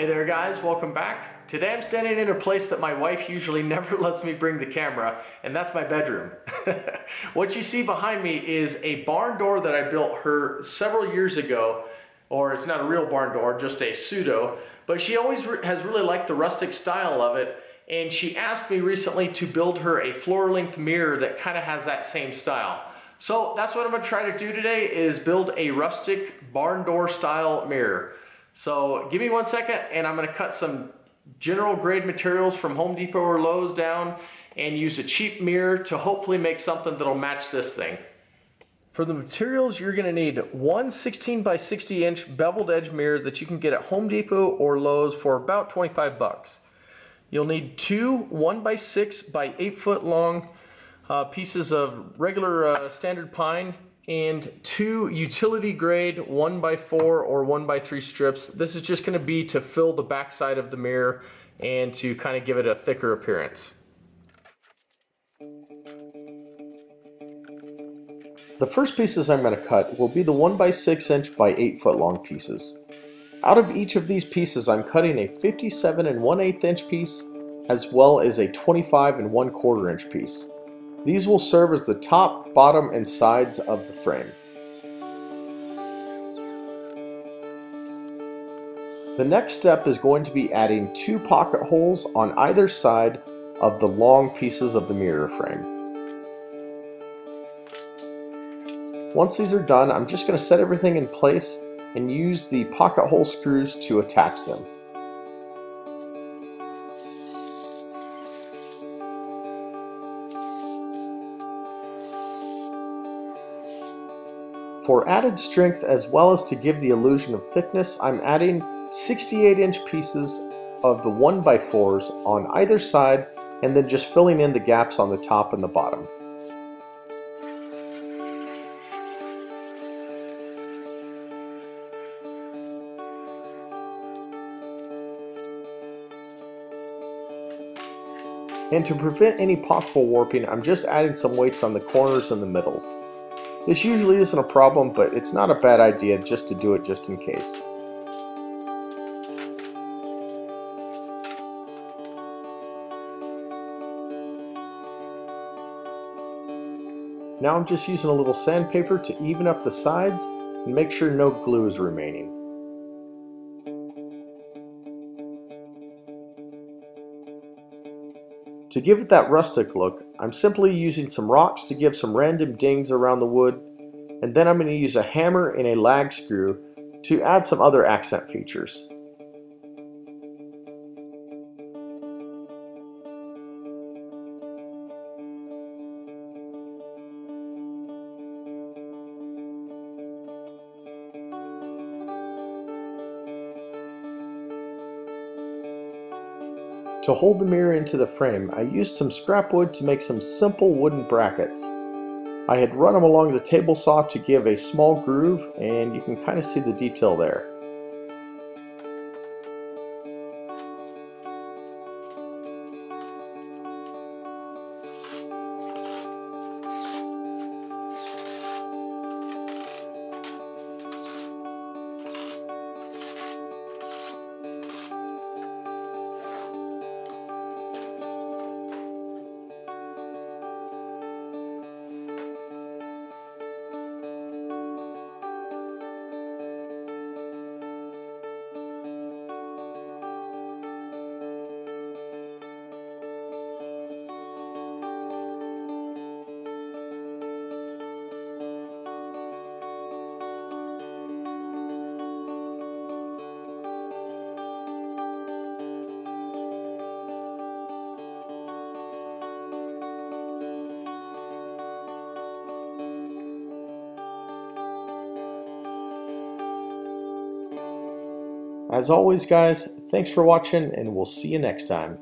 Hey there guys, welcome back. Today I'm standing in a place that my wife usually never lets me bring the camera, and that's my bedroom. What you see behind me is a barn door that I built her several years ago, or it's not a real barn door, just a pseudo, but she always has really liked the rustic style of it, and she asked me recently to build her a floor-length mirror that kind of has that same style. So that's what I'm going to try to do today, is build a rustic barn door style mirror. So give me 1 second and I'm going to cut some general grade materials from Home Depot or Lowe's down and use a cheap mirror to hopefully make something that'll match this thing. For the materials, you're going to need one 16 by 60 inch beveled edge mirror that you can get at Home Depot or Lowe's for about 25 bucks. You'll need two 1 by 6 by 8 foot long pieces of regular standard pine and two utility grade 1 by 4 or 1 by 3 strips. This is just going to be to fill the back side of the mirror and to kind of give it a thicker appearance. The first pieces I'm going to cut will be the 1 by 6 inch by 8 foot long pieces. Out of each of these pieces I'm cutting a 57 1/8 inch piece as well as a 25 1/4 inch piece. These will serve as the top, bottom, and sides of the frame. The next step is going to be adding 2 pocket holes on either side of the long pieces of the mirror frame. Once these are done, I'm just going to set everything in place and use the pocket hole screws to attach them. For added strength as well as to give the illusion of thickness, I'm adding 68 inch pieces of the 1 by 4s on either side and then just filling in the gaps on the top and the bottom. And to prevent any possible warping, I'm just adding some weights on the corners and the middles. This usually isn't a problem, but it's not a bad idea just to do it just in case. Now I'm just using a little sandpaper to even up the sides and make sure no glue is remaining. To give it that rustic look, I'm simply using some rocks to give some random dings around the wood, and then I'm going to use a hammer and a lag screw to add some other accent features. To hold the mirror into the frame, I used some scrap wood to make some simple wooden brackets. I had run them along the table saw to give a small groove, and you can kind of see the detail there. As always guys, thanks for watching and we'll see you next time.